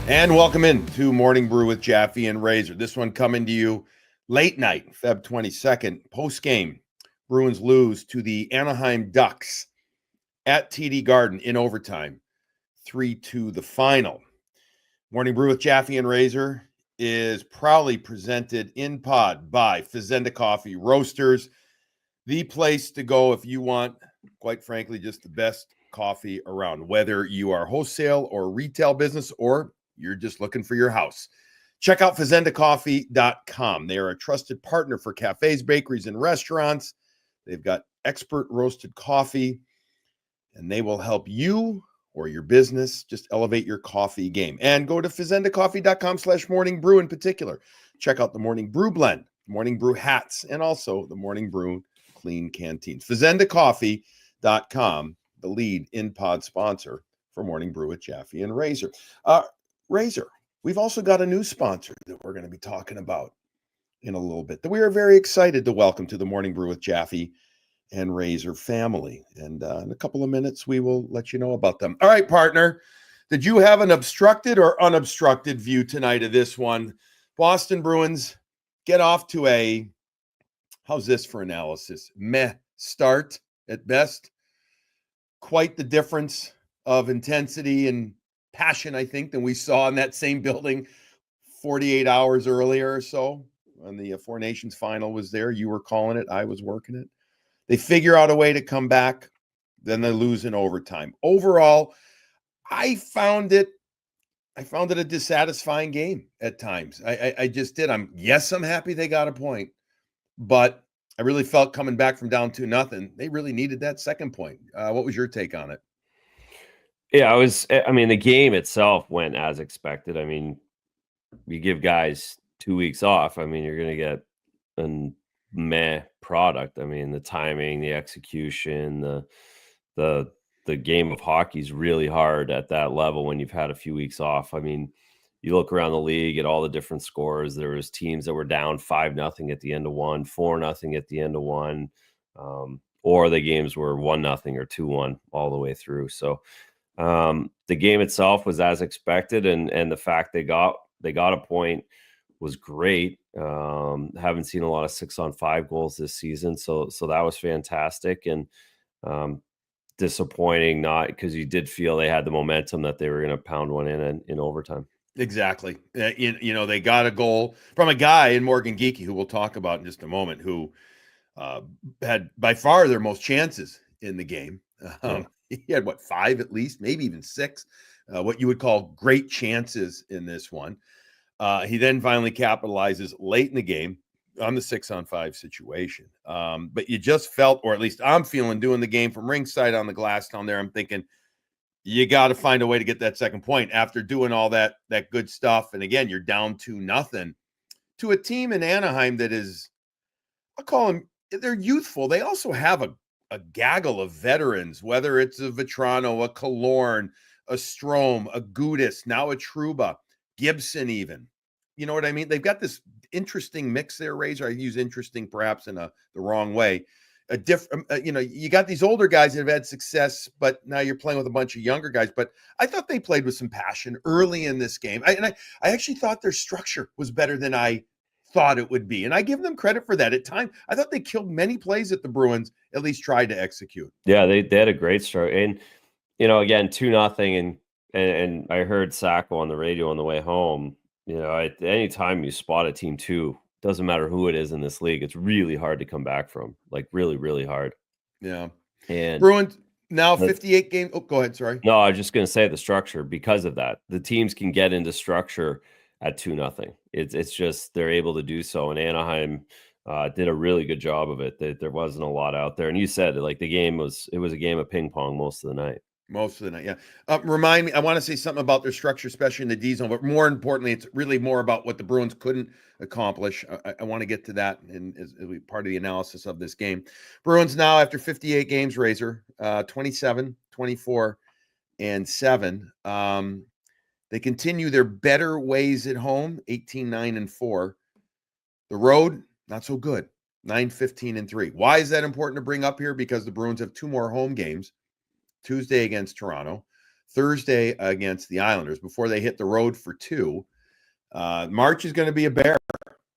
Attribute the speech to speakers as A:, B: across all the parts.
A: And welcome in to Morning Brew with Jaffe and Razor. This one coming to you late night, Feb 22nd, post-game. Bruins lose to the Anaheim Ducks at TD Garden in overtime, 3-2 the final. Morning Brew with Jaffe and Razor is proudly presented in pod by Fazenda Coffee Roasters, the place to go if you want, quite frankly, just the best coffee around, whether you are wholesale or retail business or you're just looking for your house. Check out fazendacoffee.com. They are a trusted partner for cafes, bakeries, and restaurants. They've got expert roasted coffee, and they will help you or your business just elevate your coffee game. And go to fazendacoffee.com/morning brew in particular. Check out the Morning Brew blend, Morning Brew hats, and also the Morning Brew clean canteens. fazendacoffee.com, the lead in-pod sponsor for Morning Brew with Jaffe and Razor. Razor, we've also got a new sponsor that we're going to be talking about in a little bit that we are very excited to welcome to the Morning Brew with Jaffe and Razor family. And in a couple of minutes, we will let you know about them. All right, partner, did you have an obstructed or unobstructed view tonight of this one? Boston Bruins get off to a, how's this for analysis? Meh start at best. Quite the difference of intensity and passion, I think, than we saw in that same building 48 hours earlier or so when the Four Nations final was there. You were calling it. I was working it. They figure out a way to come back. Then they lose in overtime. Overall, I found it a dissatisfying game at times. I just did. I'm happy they got a point, but I really felt coming back from down 2-0, they really needed that second point. What was your take on it?
B: Yeah, the game itself went as expected. I mean, you give guys 2 weeks off. I mean, you're going to get a meh product. I mean, the timing, the execution, the game of hockey is really hard at that level when you've had a few weeks off. I mean, you look around the league at all the different scores. There was teams that were down 5-0 at the end of one, 4-0 at the end of one, or the games were 1-0 or 2-1 all the way through. So the game itself was as expected, and the fact they got a point was great. Haven't seen a lot of 6-on-5 goals this season, so that was fantastic. And disappointing, not because you did feel they had the momentum that they were going to pound one in overtime.
A: Exactly. They got a goal from a guy in Morgan Geekie, who we'll talk about in just a moment, who had by far their most chances in the game. He had 5 at least, maybe even 6, what you would call great chances in this one. He then finally capitalizes late in the game on the 6-on-5 situation. But you just felt, or at least I'm feeling, doing the game from ringside on the glass down there, I'm thinking, you got to find a way to get that second point after doing all that good stuff. And again, you're down 2-0 to a team in Anaheim that is, I'll call them, they're youthful. They also have a gaggle of veterans, whether it's a Vetrano, a Killorn, a Strome, a Gudis, now a Trouba, Gibson even. You know what I mean? They've got this interesting mix there, Razor. I use interesting perhaps in the wrong way. You got these older guys that have had success, but now you're playing with a bunch of younger guys. But I thought they played with some passion early in this game. I actually thought their structure was better than I thought it would be. And I give them credit for that. At times, I thought they killed many plays that the Bruins at least tried to execute.
B: Yeah, they had a great start. And, again, 2-0. And I heard Sacco on the radio on the way home. At any time you spot a team 2, doesn't matter who it is in this league, it's really hard to come back from. Like, really, really hard.
A: Yeah.
B: And
A: Bruins now 58 games. Oh, go ahead. Sorry.
B: No, I was just going to say the structure, because of that. The teams can get into structure at 2-0. It's just they're able to do so. And Anaheim did a really good job of it. There wasn't a lot out there. And you said it, like it was a game of ping pong most of the night.
A: Most of the night, yeah. Remind me, I want to say something about their structure, especially in the D zone, but more importantly, it's really more about what the Bruins couldn't accomplish. I want to get to that as part of the analysis of this game. Bruins now, after 58 games, Razor, 27, 24, and 7. They continue their better ways at home, 18, 9, and 4. The road, not so good, 9, 15, and 3. Why is that important to bring up here? Because the Bruins have 2 more home games. Tuesday against Toronto, Thursday against the Islanders before they hit the road for 2. March is going to be a bear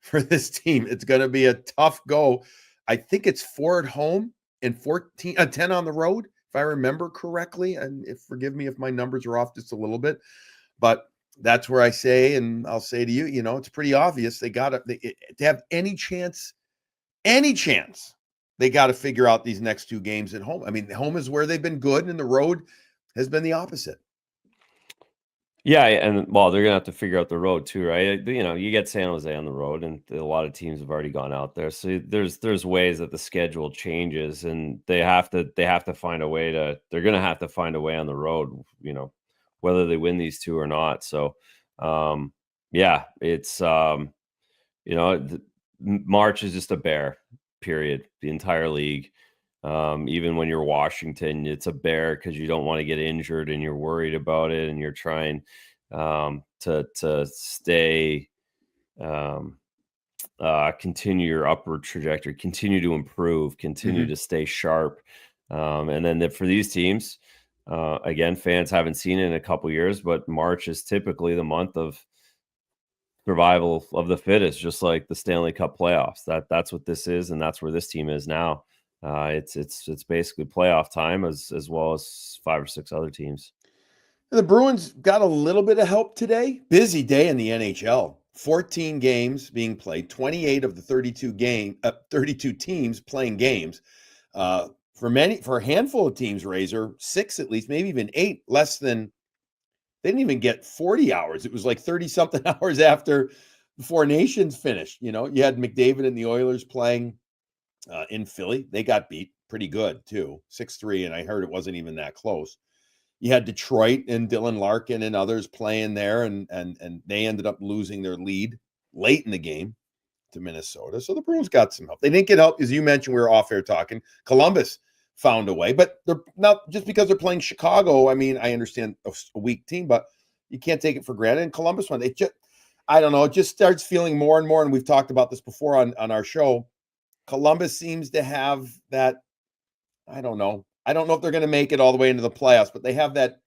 A: for this team. It's going to be a tough go. I think it's 4 at home and 10 on the road, if I remember correctly. And forgive me if my numbers are off just a little bit, but that's where I say, and I'll say to you, it's pretty obvious they got to have any chance, they got to figure out these next 2 games at home. I mean, home is where they've been good, and the road has been the opposite.
B: Yeah, and well, they're gonna have to figure out the road too, right? You get San Jose on the road, and a lot of teams have already gone out there. So there's ways that the schedule changes, and they have to find a way to. They're gonna have to find a way on the road, whether they win these 2 or not. So, yeah, it's March is just a bear. Period. The entire league. Even when you're Washington, it's a bear because you don't want to get injured and you're worried about it, and you're trying to stay continue your upward trajectory, continue to improve, continue to stay sharp. And then for these teams, again, fans haven't seen it in a couple years, but March is typically the month of survival of the fittest, just like the Stanley Cup playoffs. That's what this is, and that's where this team is now. It's basically playoff time as well as 5 or 6 other teams.
A: The Bruins got a little bit of help today. Busy day in the NHL. 14 games being played, 28 of the 32 teams playing games. For a handful of teams, Razor, 6 at least, maybe even 8, less than. They didn't even get 40 hours. It was like 30 something hours after the 4 Nations finished. You had McDavid and the Oilers playing in Philly. They got beat pretty good too, 6-3, and I heard it wasn't even that close. You had Detroit and Dylan Larkin and others playing there, and they ended up losing their lead late in the game to Minnesota. So the Bruins got some help. They didn't get help, as you mentioned. We were off air talking. Columbus found a way, but they're not just because they're playing Chicago. I mean, I understand a weak team, but you can't take it for granted. And Columbus won. I don't know. It just starts feeling more and more, and we've talked about this before on our show. Columbus seems to have that. I don't know. I don't know if they're going to make it all the way into the playoffs, but they have that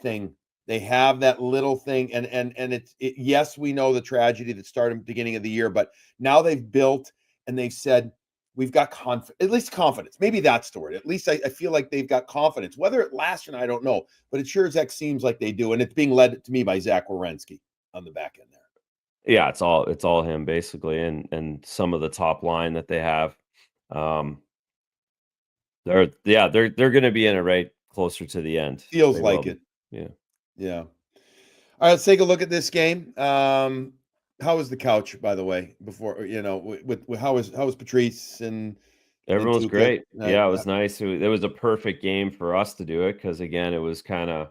A: thing. They have that little thing, and yes, we know the tragedy that started at the beginning of the year, but now they've built and they've said we've got at least confidence. Maybe that's the word. At least I feel like they've got confidence. Whether it lasts or not, I don't know, but it sure as heck seems like they do, and it's being led to me by Zach Werenski on the back end there.
B: Yeah, it's all him basically, and some of the top line that they have. They're going to be in it right closer to the end.
A: Feels like it. Yeah. All right, let's take a look at this game. How was the couch, by the way? Before with how was Patrice and
B: everyone was great. Yeah, it was nice. It was a perfect game for us to do it because again, it was there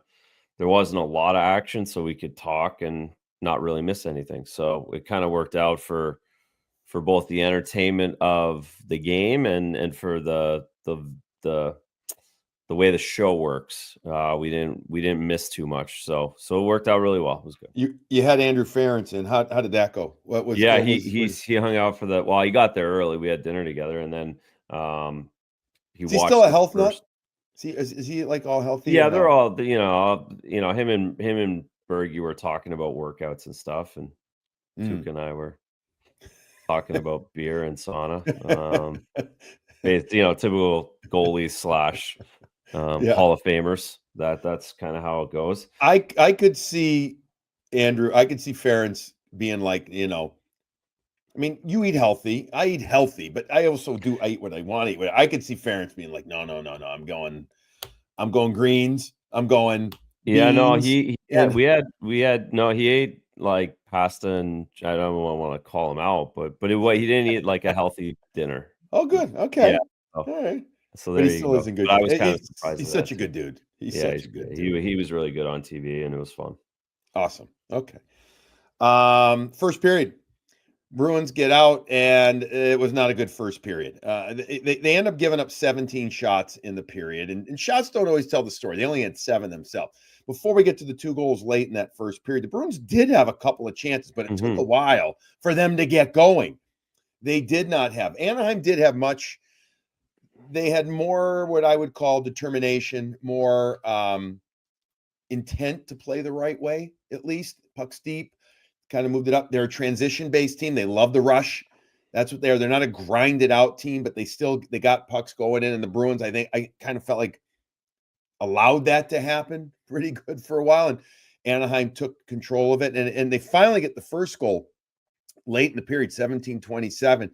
B: wasn't a lot of action, so we could talk and not really miss anything. So it kind of worked out for both the entertainment of the game and for the way the show works. We didn't miss too much, so it worked out really well. It was good.
A: You had Andrew Ferentz, and how did that go?
B: He hung out for he got there early. We had dinner together, and then
A: is he still a health nut? Is he like all healthy?
B: Yeah, they're all him and Bergie were talking about workouts and stuff, and Tuke and I were talking about beer and sauna. Typical goalies / Hall of Famers. That's kind of how it goes.
A: I could see Andrew. I could see Ferentz being like, I mean, you eat healthy. I eat healthy, but I also I eat what I want to eat. I could see Ferentz being like, no. I'm going greens. I'm going.
B: Yeah, no, he ate like pasta, and I don't want to call him out, but he didn't eat like a healthy dinner.
A: Oh, good. Okay.
B: Yeah.
A: All right.
B: So there
A: he still isn't good.
B: I was kind of surprised.
A: He's such a good dude. He's such a good dude.
B: He was really good on TV, and it was fun.
A: Awesome. Okay. First period. Bruins get out, and it was not a good first period. They end up giving up 17 shots in the period, and shots don't always tell the story. They only had 7 themselves. Before we get to the 2 goals late in that first period, the Bruins did have a couple of chances, but it took a while for them to get going. They did not have. Anaheim did have much. They had more what I would call determination, more intent to play the right way, at least. Pucks deep, kind of moved it up. They're a transition-based team. They love the rush. That's what they are. They're not a grinded out team, but they got pucks going in. And the Bruins, I kind of felt like allowed that to happen pretty good for a while. And Anaheim took control of it. And they finally get the first goal late in the period, 17-27.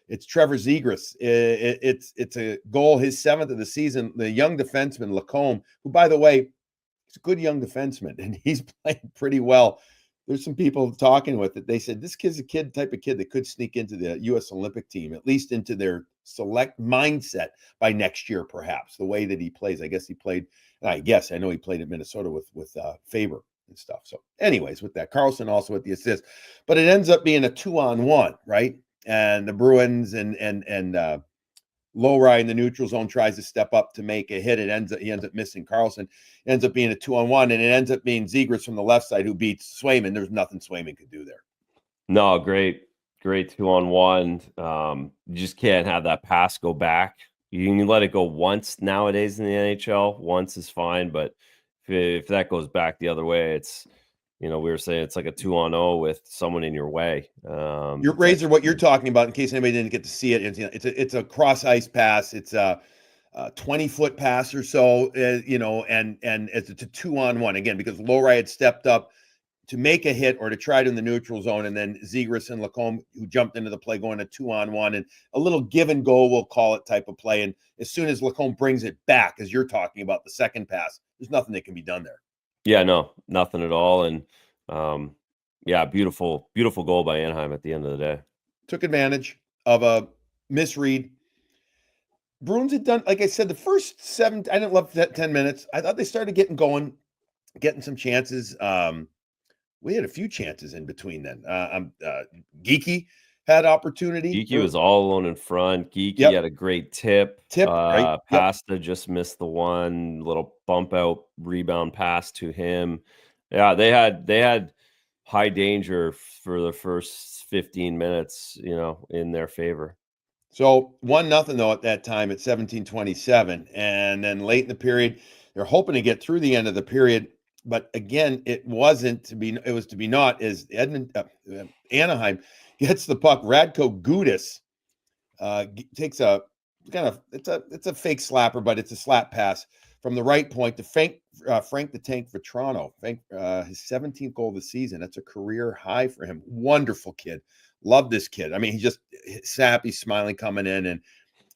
A: It's Trevor Zegras. It's a goal, his 7th of the season. The young defenseman, Lacombe, who, by the way, he's a good young defenseman, and he's playing pretty well. There's some people talking with it. They said this kid's a type of kid that could sneak into the U.S. Olympic team, at least into their select mindset by next year, perhaps, the way that he plays. I know he played at Minnesota with Faber and stuff. So anyways, with that, Carlson also with the assist, but it ends up being a 2-on-1, right? And the Bruins and Lowry in the neutral zone tries to step up to make a hit. He ends up missing Carlson. It ends up being a 2-on-1, and it ends up being Zegras from the left side who beats Swayman. There's nothing Swayman could do there.
B: No, great 2-on-1. You just can't have that pass go back. You can let it go once nowadays in the NHL. Once is fine, but if that goes back the other way, it's, we were saying it's like a 2-on-0 with someone in your way.
A: Your Razor, what you're talking about, in case anybody didn't get to see it, it's a cross ice pass. It's a 20-foot pass or so, and it's a 2-on-1 again because Lowry had stepped up to make a hit or to try it in the neutral zone, and then Zegras and Lacombe, who jumped into the play, going a 2-on-1 and a little give and go, we'll call it, type of play. And as soon as Lacombe brings it back, as you're talking about the second pass, there's nothing that can be done there.
B: Yeah, no, nothing at all. And beautiful goal by Anaheim at the end of the day.
A: Took advantage of a misread. Bruins had done, like I said, the first 7, I didn't love that 10 minutes. I thought they started getting going, getting some chances. We had a few chances in between then. Geekie had opportunity.
B: Geekie was all alone in front. Geekie had a great tip.
A: Right?
B: Pasta just missed the one little bump out rebound pass to him. Yeah, they had high danger for the first 15 minutes, in their favor.
A: So 1-0 though at that time at 17-27, and then late in the period, they're hoping to get through the end of the period. But again, it was to be not, as Anaheim gets the puck. Radko Gudas takes a kind of, it's a fake slapper, but it's a slap pass from the right point to Frank the Tank Vetrano. His 17th goal of the season. That's a career high for him. Wonderful kid. Love this kid. I mean, he's just sappy, smiling coming in, and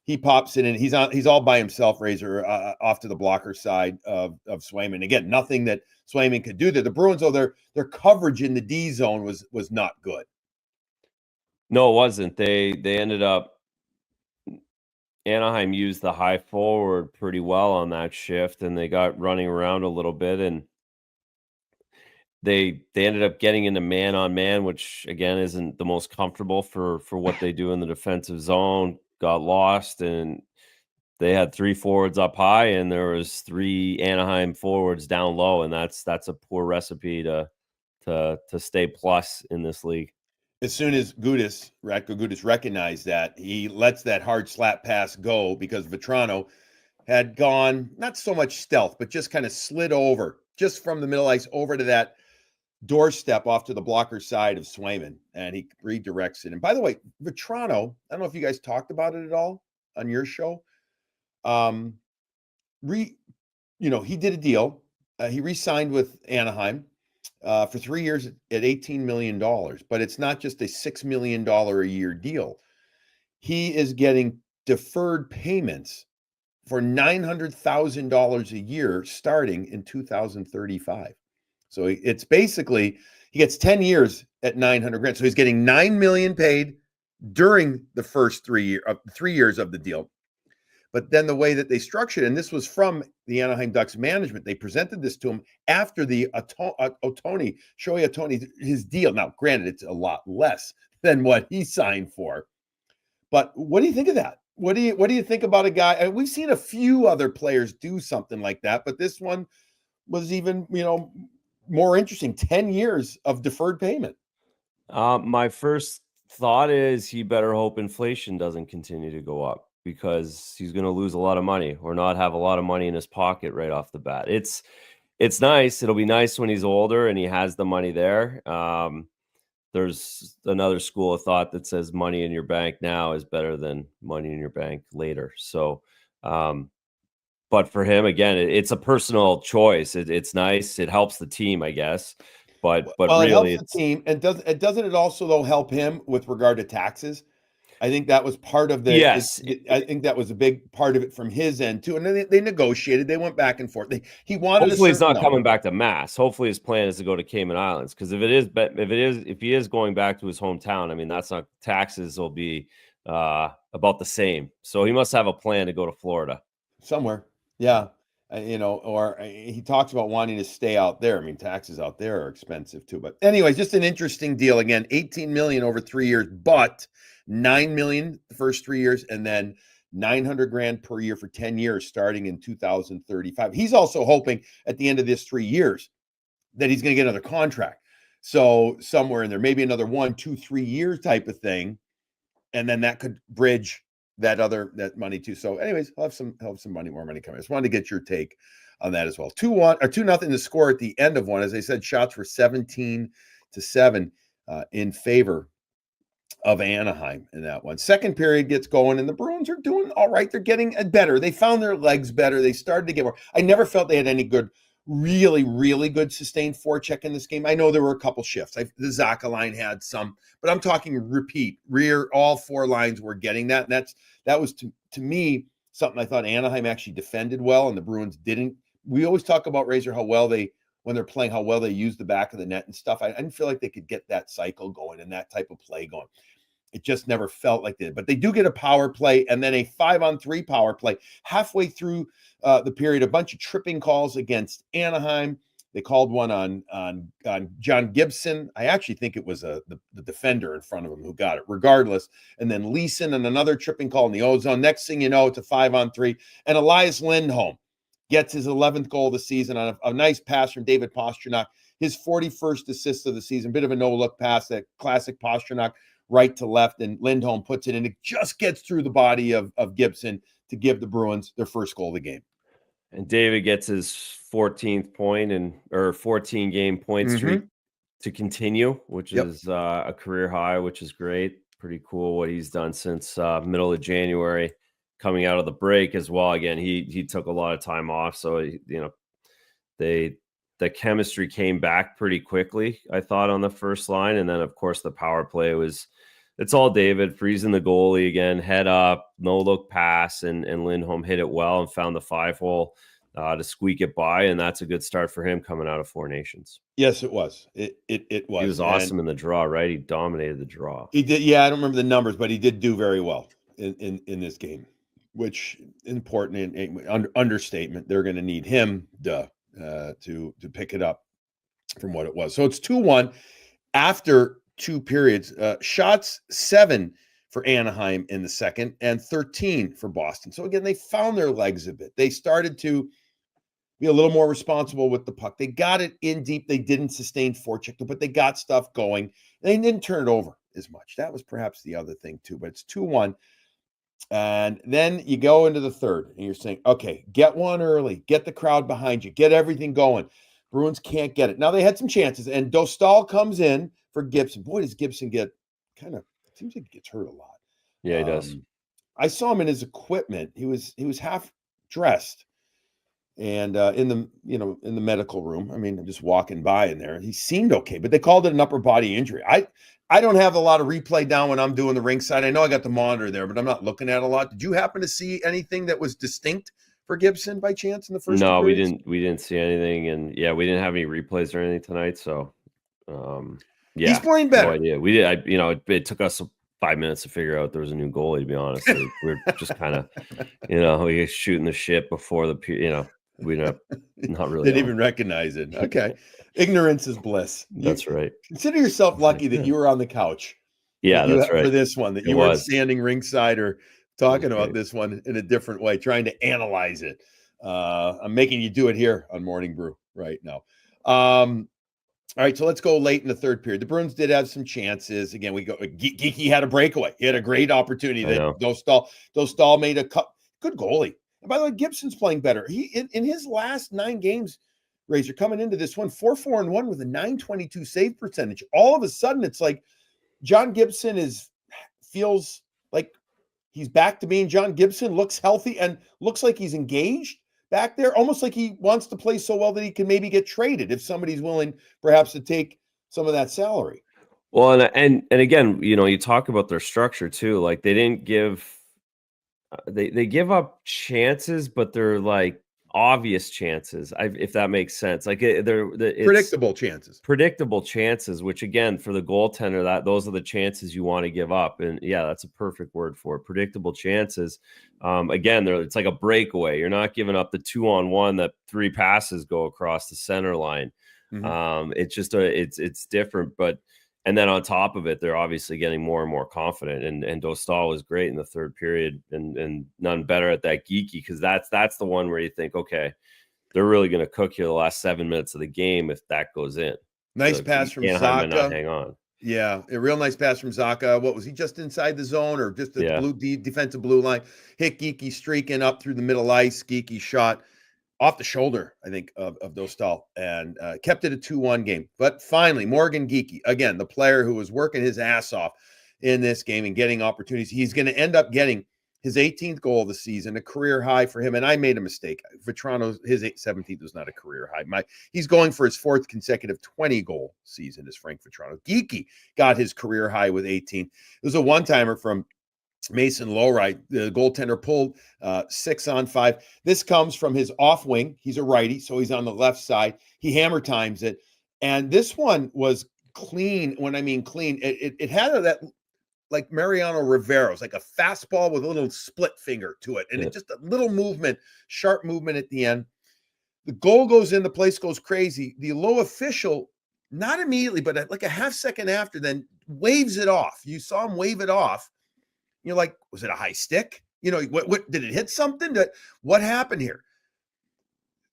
A: he pops it in. He's all by himself, Razor, off to the blocker side of Swayman. Again, nothing that Swayman could do there. The Bruins, though, their coverage in the D zone was not good.
B: No, it wasn't. They ended up, Anaheim used the high forward pretty well on that shift, and they got running around a little bit, and they ended up getting into man-on-man, which again isn't the most comfortable for what they do in the defensive zone. Got lost, and they had 3 forwards up high, and there was 3 Anaheim forwards down low, and that's a poor recipe to stay plus in this league.
A: As soon as Radko Gudas recognized that, he lets that hard slap pass go because Vetrano had gone not so much stealth, but just kind of slid over just from the middle ice over to that doorstep off to the blocker side of Swayman, and he redirects it. And by the way, Vetrano, I don't know if you guys talked about it at all on your show. He did a deal. He re-signed with Anaheim for 3 years at $18 million, but it's not just a $6 million a year deal. He is getting deferred payments for $900,000 a year starting in 2035. So it's basically, he gets 10 years at $900,000. So he's getting $9 million paid during the first 3 years of the deal. But then the way that they structured it, and this was from the Anaheim Ducks management, they presented this to him after the Shohei Ohtani, his deal. Now, granted, it's a lot less than what he signed for. But what do you think of that? What do you think about a guy? And we've seen a few other players do something like that, but this one was even, more interesting. 10 years of deferred payment.
B: My first thought is he better hope inflation doesn't continue to go up, because he's going to lose a lot of money or not have a lot of money in his pocket right off the bat. It's nice. It'll be nice when he's older and he has the money there. There's another school of thought that says money in your bank now is better than money in your bank later. So, but for him, again, it's a personal choice. It's nice. It helps the team, I guess. But
A: Well, it
B: really,
A: helps the
B: it's
A: team, and doesn't it also though help him with regard to taxes? I think that was part of
B: yes.
A: I think that was a big part of it from his end too. And then they negotiated. They went back and forth. He wanted a
B: Hopefully, he's
A: certain
B: not coming
A: number.
B: back to Mass. Hopefully, his plan is to go to Cayman Islands. Because if he is going back to his hometown, I mean, that's not taxes will be about the same. So he must have a plan to go to Florida.
A: Somewhere. Yeah. Or he talks about wanting to stay out there. I mean, taxes out there are expensive too. But anyways, just an interesting deal. Again, 18 million over 3 years, but 9 million the first 3 years, and then 900 grand per year for 10 years starting in 2035. He's also hoping at the end of this 3 years that he's going to get another contract. So somewhere in there, maybe another 1, 2, 3 years type of thing. And then that could bridge that money too. So, anyways, I'll have some more money coming. I just wanted to get your take on that as well. 2-1 or 2-0 to score at the end of one. As I said, shots were 17-7 in favor of Anaheim in that one. Second period gets going, and the Bruins are doing all right. They're getting better. They found their legs better. They started to get more. I never felt they had any good, really, really good sustained forecheck in this game. I know there were a couple shifts. The Zaka line had some, but I'm talking repeat, rear, all four lines were getting that. And that was to me something I thought Anaheim actually defended well, and the Bruins didn't. We always talk about Razor, how well when they're playing, how well they use the back of the net and stuff. I didn't feel like they could get that cycle going and that type of play going. It just never felt like that. But they do get a power play and then a 5-on-3 power play halfway through the period. A bunch of tripping calls against Anaheim. They called one on John Gibson. I actually think it was the defender in front of him who got it, regardless. And then Leeson and another tripping call in the ozone. Next thing you know, it's a 5-on-3. And Elias Lindholm gets his 11th goal of the season on a nice pass from David Pastrnak. His 41st assist of the season. Bit of a no-look pass, that classic Pastrnak right to left, and Lindholm puts it in. It just gets through the body of Gibson to give the Bruins their first goal of the game.
B: And David gets his 14th point or 14 game point streak to continue, which is a career high, which is great. Pretty cool what he's done since middle of January, coming out of the break as well. Again, he took a lot of time off, so the chemistry came back pretty quickly, I thought, on the first line, and then of course the power play it's all David freezing the goalie again, head up, no look pass, and Lindholm hit it well and found the 5-hole to squeak it by, and that's a good start for him coming out of Four Nations.
A: Yes, it was. It was.
B: He was awesome in the draw, right? He dominated the draw.
A: He did. Yeah, I don't remember the numbers, but he did do very well in this game, which important understatement. They're going to need him to pick it up from what it was. So it's 2-1 after 2 periods. Shots 7 for Anaheim in the second and 13 for Boston. So again, they found their legs a bit. They started to be a little more responsible with the puck. They got it in deep. They didn't sustain forecheck, but they got stuff going. They didn't turn it over as much. That was perhaps the other thing too, but it's 2-1. And then you go into the third and you're saying, okay, get one early, get the crowd behind you, get everything going. Bruins can't get it. Now they had some chances, and Dostal comes in for Gibson. Boy, does Gibson get seems like he gets hurt a lot.
B: Yeah, he does.
A: I saw him in his equipment. He was half dressed and in the medical room. I mean, I'm just walking by in there. He seemed okay, but they called it an upper body injury. I don't have a lot of replay down when I'm doing the rink side. I know I got the monitor there, but I'm not looking at a lot. Did you happen to see anything that was distinct for Gibson by chance in the first?
B: No, we didn't see anything, and we didn't have any replays or anything tonight. So,
A: he's playing better.
B: No idea. We did. It took us 5 minutes to figure out there was a new goalie. To be honest, we're just kind of, we shooting the shit before we not really
A: didn't even recognize it. Okay, ignorance is bliss.
B: That's right.
A: Consider yourself lucky that you were on the couch.
B: Yeah, that's right.
A: For this one, that you weren't standing ringside or talking about this one in a different way, trying to analyze it. I'm making you do it here on Morning Brew right now. All right, so let's go late in the third period. The Bruins did have some chances. Again, Geekie had a breakaway. He had a great opportunity that Dostal made a good goalie. And by the way, Gibson's playing better. He in his last 9 games Razor, coming into this one, 4-4-1 with a 922 save percentage. All of a sudden, it's like John Gibson feels like he's back to being John Gibson, looks healthy, and looks like he's engaged back there, almost like he wants to play so well that he can maybe get traded if somebody's willing perhaps to take some of that salary.
B: Well, and again, you talk about their structure too. Like they didn't give they give up chances, but they're like obvious chances. If that makes sense. Like it's
A: Predictable chances.
B: predictable chances, which again for the goaltender, that those are the chances you want to give up. And yeah, that's a perfect word for it. Predictable chances. Again, it's like a breakaway. You're not giving up the 2-on-1 that 3 passes go across the center line. It's just it's different, but. And then on top of it, they're obviously getting more and more confident. And Dostal was great in the third period, and none better at that Geekie, because that's the one where you think, okay, they're really going to cook you the last 7 minutes of the game if that goes in.
A: Nice pass from
B: Anaheim might not
A: Zacha.
B: hang on.
A: Yeah, a real nice pass from Zacha. What was he, just inside the zone or just the blue defensive blue line? Hit Geekie streaking up through the middle ice. Geekie shot off the shoulder, I think, of Dostal, and kept it a 2-1 game. But finally, Morgan Geekie, again, the player who was working his ass off in this game and getting opportunities. He's going to end up getting his 18th goal of the season, a career high for him. And I made a mistake. Vetrano's, his 17th was not a career high. He's going for his 4th consecutive 20-goal season as Frank Vetrano. Geekie got his career high with 18. It was a one-timer from Mason Lowright. The goaltender pulled 6-on-5. This comes from his off wing. He's a righty, so he's on the left side. He hammer times it. And this one was clean. When I mean clean, it had that like Mariano Rivera's, like a fastball with a little split finger to it. And it's just a little movement, sharp movement at the end. The goal goes in, the place goes crazy. The low official, not immediately, but like a half second after, then waves it off. You saw him wave it off. You're like, was it a high stick? What did it hit something? What happened here?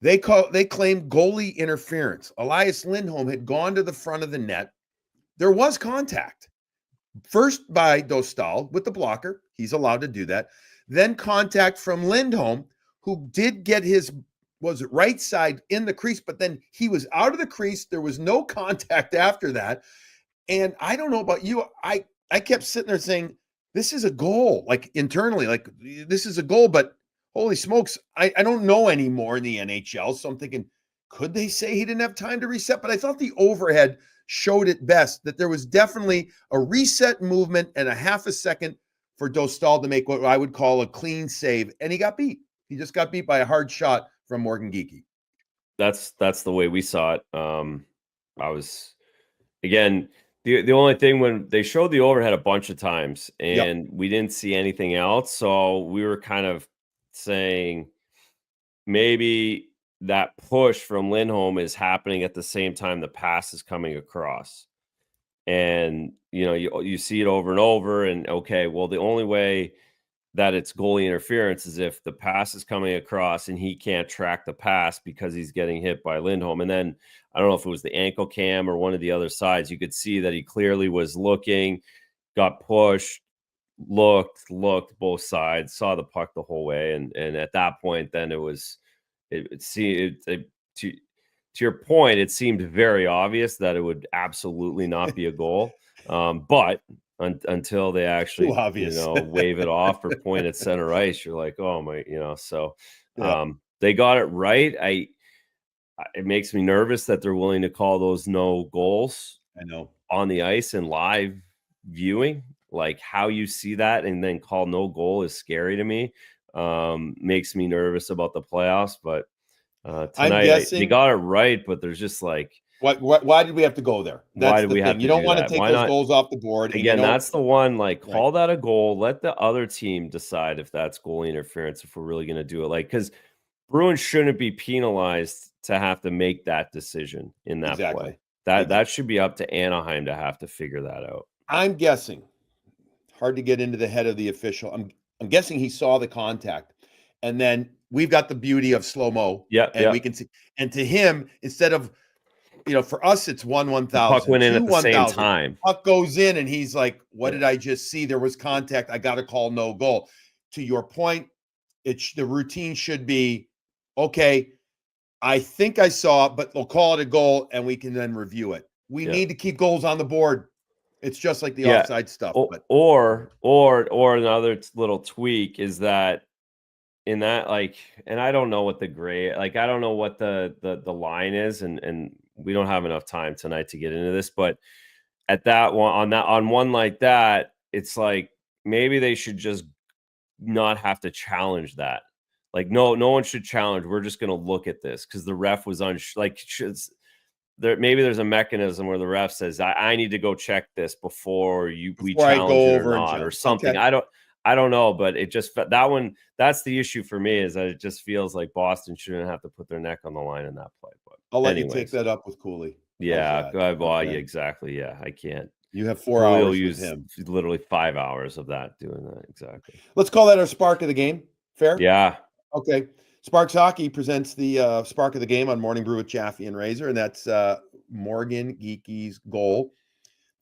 A: They claimed goalie interference. Elias Lindholm had gone to the front of the net. There was contact. First by Dostal with the blocker. He's allowed to do that. Then contact from Lindholm, who did get his, was it right side in the crease, but then he was out of the crease. There was no contact after that. And I don't know about you. I kept sitting there saying, this is a goal, like internally, like this is a goal, but holy smokes, I don't know anymore in the NHL. So I'm thinking, could they say he didn't have time to reset? But I thought the overhead showed it best, that there was definitely a reset movement and a half a second for Dostal to make what I would call a clean save. And he got beat. He just got beat by a hard shot from Morgan Geekie.
B: That's the way we saw it. I was, again, the only thing, when they showed the overhead a bunch of times and we didn't see anything else. So we were kind of saying maybe that push from Lindholm is happening at the same time the pass is coming across. And, you see it over and over. And okay, well, the only way that it's goalie interference is if the pass is coming across and he can't track the pass because he's getting hit by Lindholm. And then I don't know if it was the ankle cam or one of the other sides, you could see that he clearly was looking, got pushed, looked both sides, saw the puck the whole way. And at that point, then to your point, it seemed very obvious that it would absolutely not be a goal. But until they actually, wave it off or point at center ice, you're like, oh my, so they got it right. It makes me nervous that they're willing to call those no goals.
A: I know,
B: on the ice and live viewing, like how you see that and then call no goal is scary to me. Makes me nervous about the playoffs, but tonight they got it right, but there's just like,
A: why did we have to go there?
B: Why did we have to?
A: You don't want to take those goals off the board.
B: Again, that's the one, like, call that a goal. Let the other team decide if that's goalie interference, if we're really going to do it. Like, because Bruins shouldn't be penalized to have to make that decision in that play. That should be up to Anaheim to have to figure that out.
A: I'm guessing, hard to get into the head of the official. I'm guessing he saw the contact, and then we've got the beauty of slow-mo. We can see. And to him, instead of, for us, it's 1/1000.
B: Puck went in at the same time.
A: Puck goes in, and he's like, what did I just see? There was contact. I got to call no goal. To your point, the routine should be, okay, I think I saw it, but they'll call it a goal and we can then review it. We
B: Yeah.
A: need to keep goals on the board. It's just like the
B: Yeah.
A: offside stuff. But
B: Or another little tweak is that in that, like, and I don't know what the gray, like, I don't know what the line is, and we don't have enough time tonight to get into this, but at that one, on one like that, it's like maybe they should just not have to challenge that. Like, no one should challenge. We're just going to look at this because the ref was there. Maybe there's a mechanism where the ref says, I need to go check this before we
A: I
B: challenge
A: go
B: it or
A: over and
B: not, or
A: jump.
B: something.
A: Okay.
B: I don't know, but it just that one. That's the issue for me, is that it just feels like Boston shouldn't have to put their neck on the line in that play. But
A: I'll let you take
B: anyways,
A: that up with Cooley. How's
B: yeah,
A: that?
B: well, yeah,
A: Okay.
B: exactly. Yeah, I can't.
A: You have 4
B: Cooley will
A: hours with
B: use
A: him.
B: literally 5 hours of that doing that. Exactly.
A: Let's call that our spark of the game. Fair?
B: Yeah.
A: Okay. Sparks Hockey presents the spark of the game on Morning Brew with Jaffe and Razor, and that's Morgan Geekie's goal.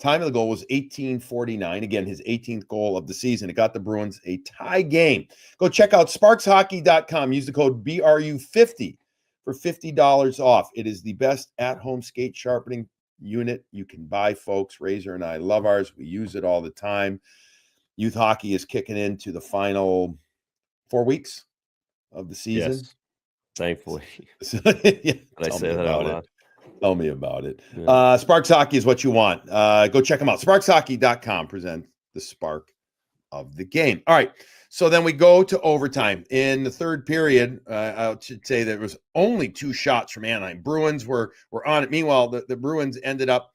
A: Time of the goal was 18:49. Again, his 18th goal of the season. It got the Bruins a tie game. Go check out sparkshockey.com. Use the code BRU50 for $50 off. It is the best at-home skate sharpening unit you can buy, folks. Razor and I love ours. We use it all the time. Youth hockey is kicking into the final 4 weeks of the season.
B: Yes. Thankfully.
A: Yeah,
B: Did I say that out loud?
A: Tell me about it.
B: Yeah.
A: Sparks Hockey is what you want. Go check them out. Sparkshockey.com presents the spark of the game. All right. So then we go to overtime. In the third period, I should say there was only 2 shots from Anaheim. Bruins were on it. Meanwhile, the Bruins ended up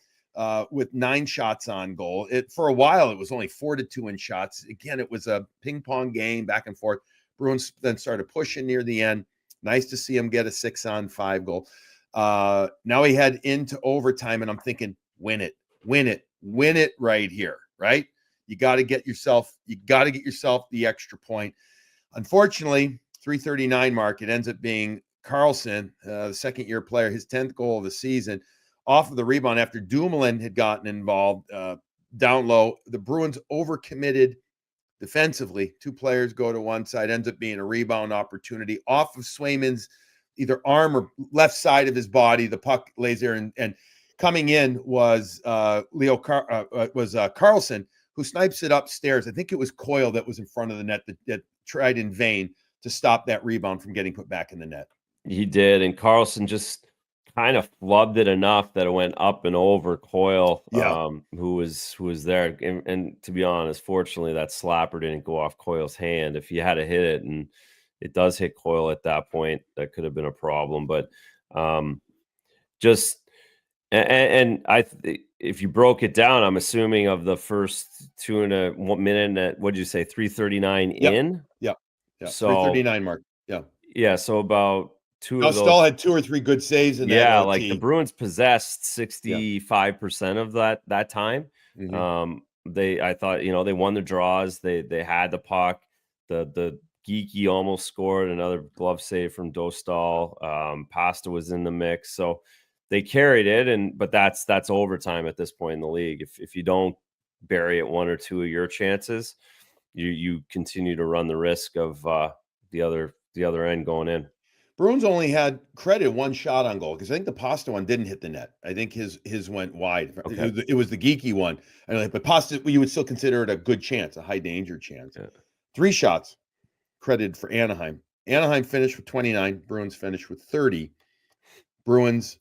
A: with 9 shots on goal. For a while, it was only 4-2 in shots. Again, it was a ping pong game back and forth. Bruins then started pushing near the end. Nice to see him get a 6-on-5 goal. Now we head into overtime, and I'm thinking, win it right here, right? You got to get yourself the extra point. Unfortunately, 3:39 mark, it ends up being Carlson, the second-year player, his 10th goal of the season, off of the rebound after Dumoulin had gotten involved down low. The Bruins overcommitted defensively. 2 players go to one side, ends up being a rebound opportunity off of Swayman's either arm or left side of his body. The puck lays there, and coming in was Carlson, who snipes it upstairs. I think it was Coyle that was in front of the net that tried in vain to stop that rebound from getting put back in the net.
B: He did, and Carlson just kind of flubbed it enough that it went up and over Coyle, who was there. And to be honest, fortunately, that slapper didn't go off Coyle's hand. If he had to hit it, and it does hit Coyle at that point, that could have been a problem. But if you broke it down, I'm assuming of the first 2.5 minute, what did you say, 3:39 in?
A: Yeah.
B: So
A: 3:39 mark.
B: Yeah. So about 2 of those.
A: Stahl had 2 or 3 good saves in that
B: Yeah,
A: OT.
B: like the Bruins possessed 65% of that time. I thought, they won the draws. They had the puck. The Geekie almost scored another glove save from Dostal. Pasta was in the mix, so they carried it. But that's overtime at this point in the league. If you don't bury it 1 or 2 of your chances, you continue to run the risk of the other end going in.
A: Bruins only had credited 1 shot on goal because I think the Pasta one didn't hit the net. I think his went wide.
B: Okay.
A: It was the Geekie one. But Pasta, you would still consider it a good chance, a high danger chance. Yeah. 3 shots credited for Anaheim. Anaheim finished with 29. Bruins finished with 30. Bruins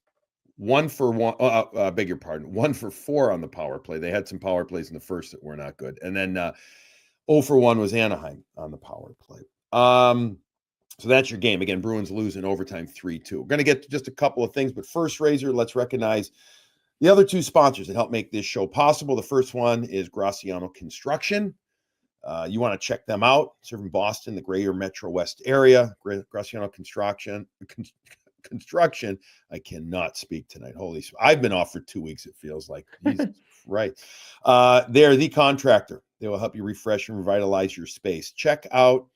A: 1 for 1. Beg your pardon. 1 for 4 on the power play. They had some power plays in the first that were not good, and then 0 for 1 was Anaheim on the power play. So that's your game. Again, Bruins lose in overtime 3-2. We're going to get to just a couple of things, but first, Razor, let's recognize the other 2 sponsors that help make this show possible. The first one is Graciano Construction. You want to check them out. Serving Boston, the greater Metro West area. Graciano Construction. I cannot speak tonight. I've been off for 2 weeks, it feels like. Jesus, right. They're the contractor. They will help you refresh and revitalize your space. Check out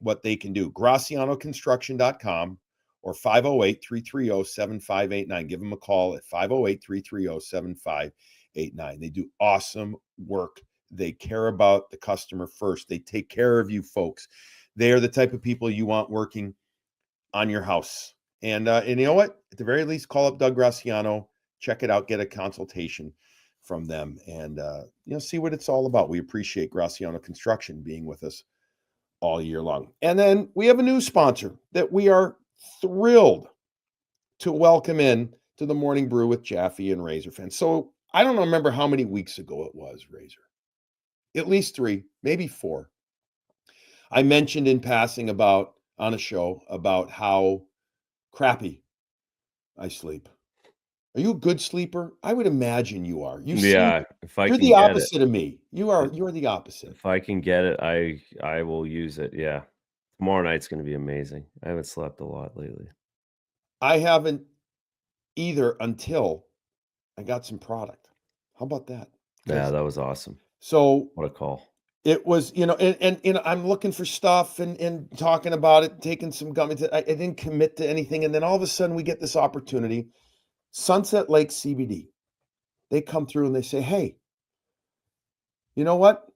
A: what they can do. GracianoConstruction.com or 508-330-7589. Give them a call at 508-330-7589. They do awesome work. They care about the customer first. They take care of you folks. They are the type of people you want working on your house And you know what? At the very least, call up Doug Graciano, check it out, get a consultation from them, and see what it's all about. We appreciate Graciano Construction being with us all year long. And then we have a new sponsor that we are thrilled to welcome in to the Morning Brew with Jaffe and Razor fans. So I don't remember how many weeks ago it was, Razor. At least 3, maybe 4. I mentioned in passing on a show about how crappy I sleep. Are you a good sleeper? I would imagine you are. You seem
B: Yeah, if I
A: you're
B: can
A: the
B: get it,
A: opposite of me. You're the opposite.
B: if I can get it, I will use it. Yeah. Tomorrow night's gonna be amazing. I haven't slept a lot lately.
A: I haven't either until I got some product. How about that?
B: Yeah,
A: Because
B: that was awesome.
A: so
B: What a call.
A: it was, and I'm looking for stuff and talking about it, taking some gummies. I didn't commit to anything, and then all of a sudden we get this opportunity. Sunset Lake CBD. They come through and they say, "Hey, you know what?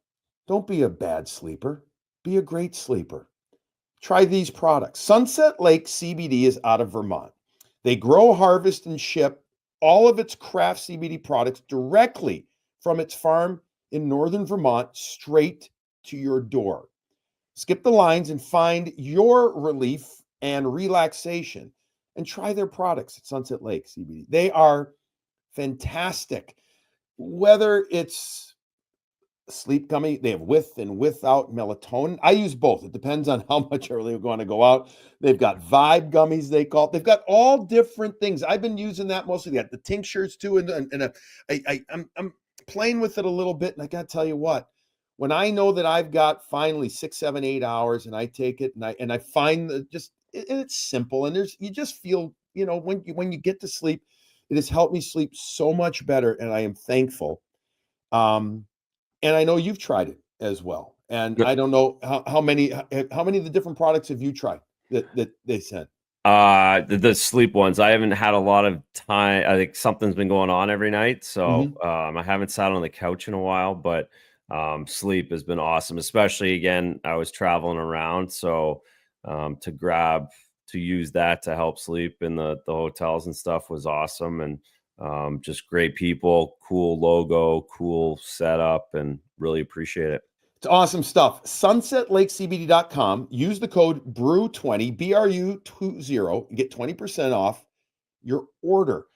A: Don't be a bad sleeper. Be a great sleeper. Try these products." Sunset Lake CBD is out of Vermont. They grow, harvest, and ship all of its craft CBD products directly from its farm in northern Vermont straight to your door. Skip the lines and find your relief and relaxation and try their products at Sunset Lake CBD. They are fantastic. Whether it's sleep gummy, they have with and without melatonin. I use both. It depends on how much I really want to go out. They've got vibe gummies, they call it. They've got all different things. I've been using that mostly. They got the tinctures too, I'm playing with it a little bit. And I got to tell you what, when I know that I've got finally 6, 7, 8 hours, and I take it and I find that it's simple, and you just feel, when you get to sleep, it has helped me sleep so much better, and I am thankful. And I know you've tried it as well. And I don't know how many of the different products have you tried that they sent?
B: The sleep ones. I haven't had a lot of time. I think something's been going on every night, so I haven't sat on the couch in a while. But sleep has been awesome, especially again. I was traveling around, so to use that to help sleep in the hotels and stuff was awesome, and just great people, cool logo, cool setup, and really appreciate it.
A: It's awesome stuff. SunsetLakeCBD.com. Use the code BREW20, BRU20, and get 20% off your order.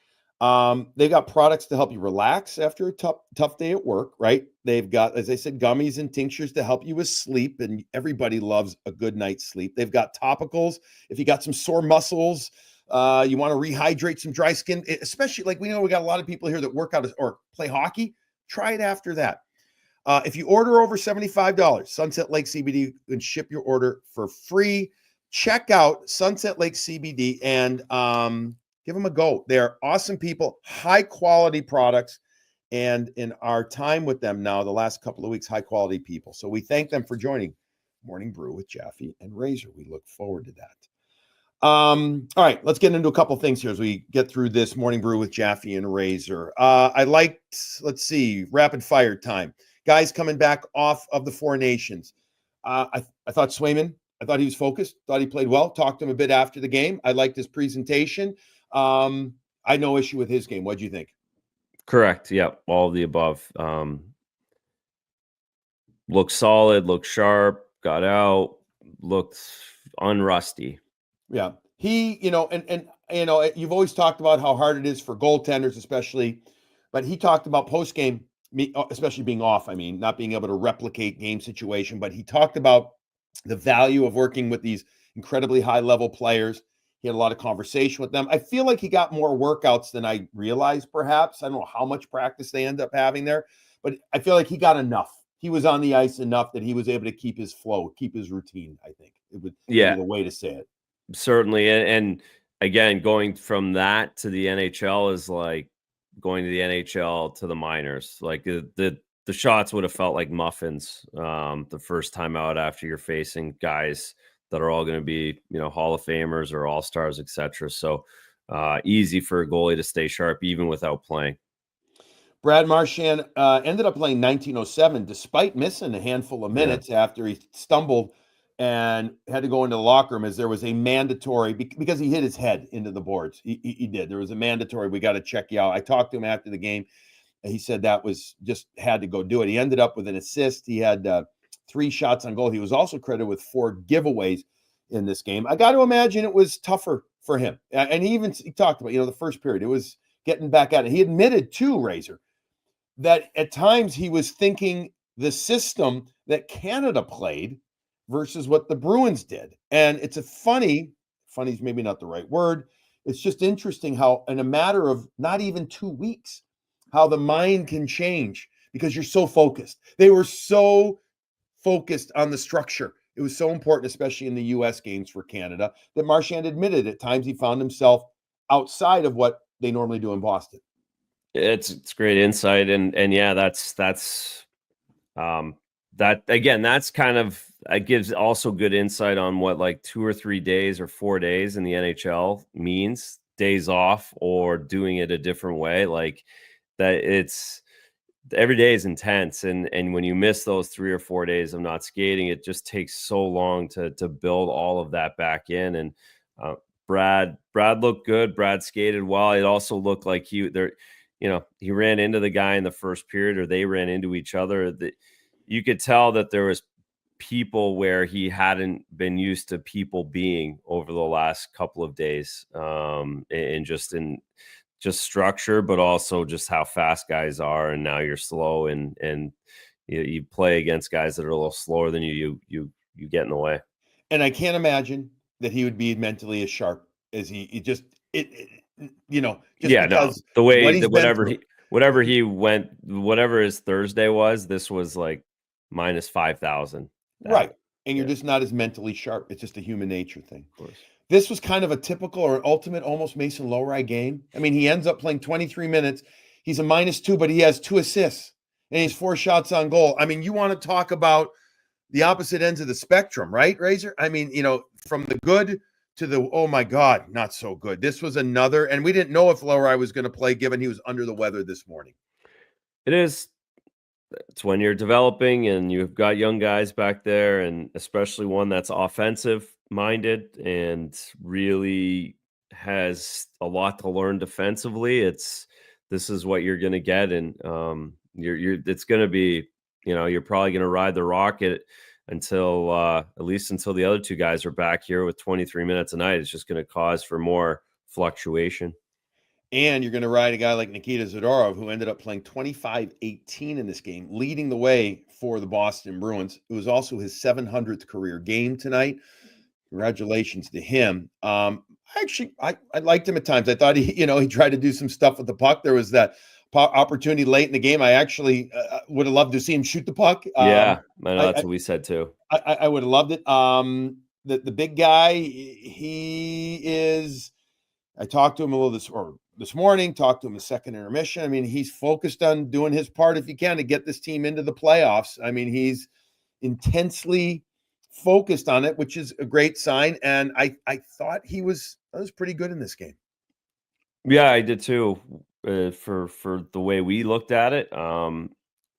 A: They've got products to help you relax after a tough day at work, right? They've got, as I said, gummies and tinctures to help you with sleep, and everybody loves a good night's sleep. They've got topicals if you got some sore muscles, you want to rehydrate some dry skin, especially like we know we got a lot of people here that work out or play hockey. Try it after that. If you order over $75, Sunset Lake CBD can ship your order for free. Check out Sunset Lake CBD and give them a go. They're awesome people, high quality products. And in our time with them now, the last couple of weeks, high quality people. So we thank them for joining Morning Brew with Jaffe and Razor. We look forward to that. All right, let's get into a couple things here as we get through this Morning Brew with Jaffe and Razor. Let's see, rapid fire time. Guys coming back off of the Four Nations. I thought Swayman, I thought he was focused, thought he played well. Talked to him a bit after the game. I liked his presentation. I had no issue with his game. What do you think?
B: Correct. Yeah, all of the above. Looked solid, looked sharp, got out, looked unrusty.
A: Yeah. He, you've always talked about how hard it is for goaltenders, especially, but he talked about post-game, especially being off. I mean, not being able to replicate game situation, but he talked about the value of working with these incredibly high-level players. He had a lot of conversation with them. I feel like he got more workouts than I realized, perhaps. I don't know how much practice they end up having there, but I feel like he got enough. He was on the ice enough that he was able to keep his flow, keep his routine, I think. It would be the way to say it.
B: Certainly. And again, going from that to the NHL is like going to the NHL to the minors. Like the shots would have felt like muffins the first time out after you're facing guys that are all going to be, Hall of Famers or All-Stars, etc. So easy for a goalie to stay sharp even without playing.
A: Brad Marchand ended up playing 1907 despite missing a handful of minutes after he stumbled and had to go into the locker room as there was a mandatory, because he hit his head into the boards. He did. There was a mandatory, we got to check you out. I talked to him after the game. And he said that was just had to go do it. He ended up with an assist. He had 3 shots on goal. He was also credited with 4 giveaways in this game. I got to imagine it was tougher for him. And he talked about, the first period, it was getting back at it. He admitted to Razor that at times he was thinking the system that Canada played versus what the Bruins did. And it's funny is maybe not the right word. It's just interesting how in a matter of not even 2 weeks, how the mind can change because you're so focused. They were so focused on the structure. It was so important, especially in the U.S. games for Canada, that Marchand admitted at times he found himself outside of what they normally do in Boston.
B: It's great insight, and yeah, that's that again. That's kind of it gives also good insight on what like 2 or 3 days or 4 days in the NHL means. Days off or doing it a different way, like that. It's every day is intense, and when you miss those 3 or 4 days of not skating, it just takes so long to build all of that back in. And Brad looked good. Brad skated well. It also looked like he ran into the guy in the first period, or they ran into each other. That you could tell that there was people where he hadn't been used to people being over the last couple of days, and just structure, but also just how fast guys are. And now you're slow, and you play against guys that are a little slower than you get in the way.
A: And I can't imagine that he would be mentally as sharp as he just because
B: the way
A: what he's been through.
B: whatever he went, whatever his Thursday was, this was like minus 5,000.
A: Right. And you're just not as mentally sharp. It's just a human nature thing.
B: Of course.
A: This was kind of a typical or an ultimate almost Mason Lowry game. I mean, he ends up playing 23 minutes. He's a -2, but he has 2 assists and he's 4 shots on goal. I mean, you want to talk about the opposite ends of the spectrum, right, Razor? I mean, from the good to the, oh my God, not so good. This was another, and we didn't know if Lowry was going to play given he was under the weather this morning.
B: It is. It's when you're developing and you've got young guys back there, and especially one that's offensive minded and really has a lot to learn defensively. This is what you're going to get. And it's going to be, you're probably going to ride the rocket until at least until the other 2 guys are back here with 23 minutes a night. It's just going to cause for more fluctuation.
A: And you're going to ride a guy like Nikita Zadorov, who ended up playing 25-18 in this game, leading the way for the Boston Bruins. It was also his 700th career game tonight. Congratulations to him. I liked him at times. I thought he tried to do some stuff with the puck. There was that opportunity late in the game. I actually would have loved to see him shoot the puck.
B: Yeah, I know that's what we said too.
A: I would have loved it. The big guy, he is. I talked to him a little this morning, talked to him a second intermission. I mean, he's focused on doing his part if he can to get this team into the playoffs. I mean, he's intensely focused on it, which is a great sign. And I thought he was pretty good in this game.
B: Yeah, I did too. For the way we looked at it,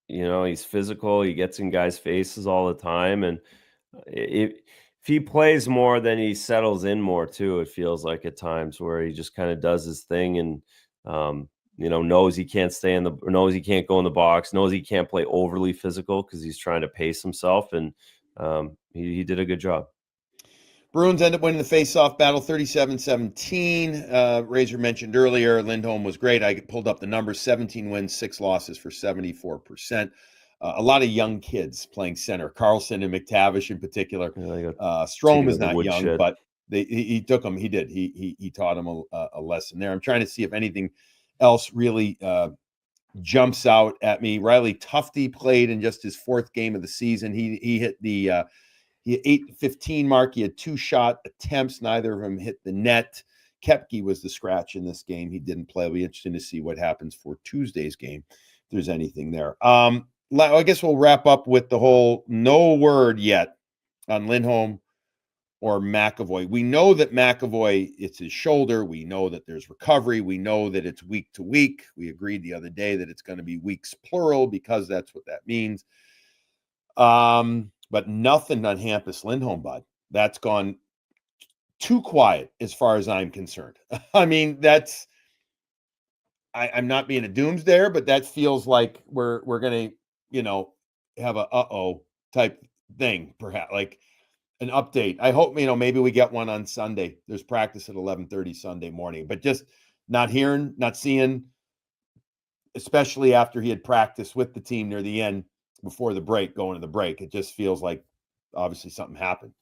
B: he's physical. He gets in guys' faces all the time, and if he plays more, then he settles in more too. It feels like at times where he just kind of does his thing, and knows he can't knows he can't go in the box, knows he can't play overly physical because he's trying to pace himself, and he did a good job.
A: Bruins end up winning the face-off battle 37-17. Razor mentioned earlier, Lindholm was great. I pulled up the numbers, 17 wins, 6 losses for 74%. A lot of young kids playing center. Carlson and McTavish in particular. Strome is not young, but he took him. He did. He taught him a lesson there. I'm trying to see if anything else really jumps out at me. Riley Tufte played in just his 4th game of the season. He hit the 8-15 mark. He had 2 shot attempts. Neither of them hit the net. Koepke was the scratch in this game. He didn't play. It'll be interesting to see what happens for Tuesday's game, if there's anything there. I guess we'll wrap up with the whole no word yet on Lindholm or McAvoy. We know that McAvoy, it's his shoulder. We know that there's recovery. We know that it's week to week. We agreed the other day that it's going to be weeks plural because that's what that means. but nothing on Hampus Lindholm, bud. That's gone too quiet as far as I'm concerned. I mean, I'm not being a doomsdayer, but that feels like we're gonna, have a type thing, perhaps like an update. I hope, maybe we get one on Sunday. There's practice at 11:30 Sunday morning, but just not hearing, not seeing, especially after he had practiced with the team near the end before the break, going to the break. It just feels like obviously something happened.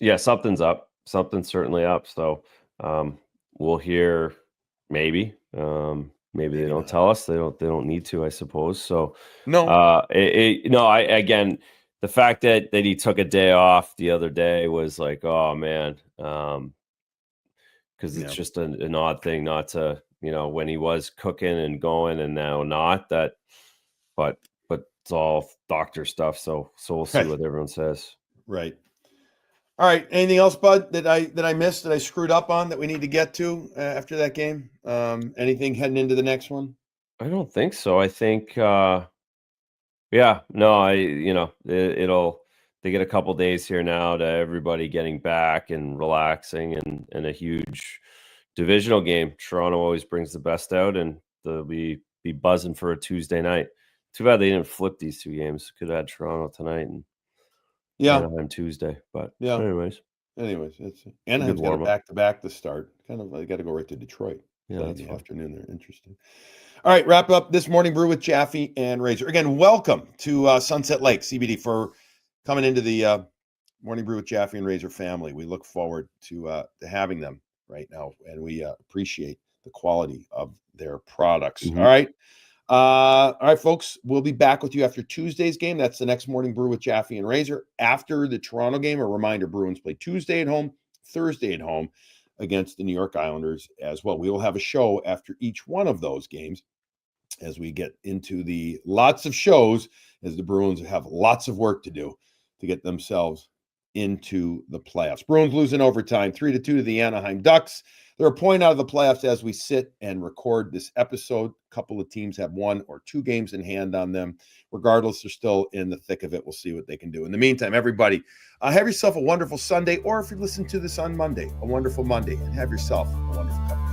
B: Yeah, something's up. Something's certainly up. So we'll hear maybe. Maybe they don't
A: not.
B: tell us. They don't need to, I suppose. So
A: No.
B: Again, the fact that he took a day off the other day was like, oh man. Because it's just an odd thing not to, when he was cooking and going and now not that, but it's all doctor stuff. So we'll see what everyone says.
A: Right. All right. Anything else, bud, that I missed, that I screwed up on, that we need to get to after that game? Anything heading into the next one?
B: I don't think so. I think, they get a couple days here now to everybody getting back and relaxing and a huge divisional game. Toronto always brings the best out, and they'll be buzzing for a Tuesday night. Too bad they didn't flip these two games. Could have had Toronto tonight and Anaheim Tuesday. But anyways,
A: it's Anaheim's got a back-to-back to start. Kind of, I got to go right to Detroit.
B: Yeah,
A: in the afternoon. They're interesting. All right, wrap up this morning brew with Jaffe and Razor. Again, welcome to Sunset Lake CBD for coming into the morning brew with Jaffe and Razor family. We look forward to having them right now, and we appreciate the quality of their products.
B: Mm-hmm.
A: All right, folks. We'll be back with you after Tuesday's game. That's the next morning brew with Jaffe and Razor. After the Toronto game, a reminder: Bruins play Tuesday at home, Thursday at home against the New York Islanders as well. We will have a show after each one of those games as we get into the lots of shows, as the Bruins have lots of work to do to get themselves into the playoffs. Bruins losing overtime 3-2 to the Anaheim Ducks. They're a point out of the playoffs as we sit and record this episode. A couple of teams have 1 or 2 games in hand on them. Regardless, they're still in the thick of it. We'll see what they can do. In the meantime, everybody, have yourself a wonderful Sunday, or if you listen to this on Monday, a wonderful Monday, and have yourself a wonderful cup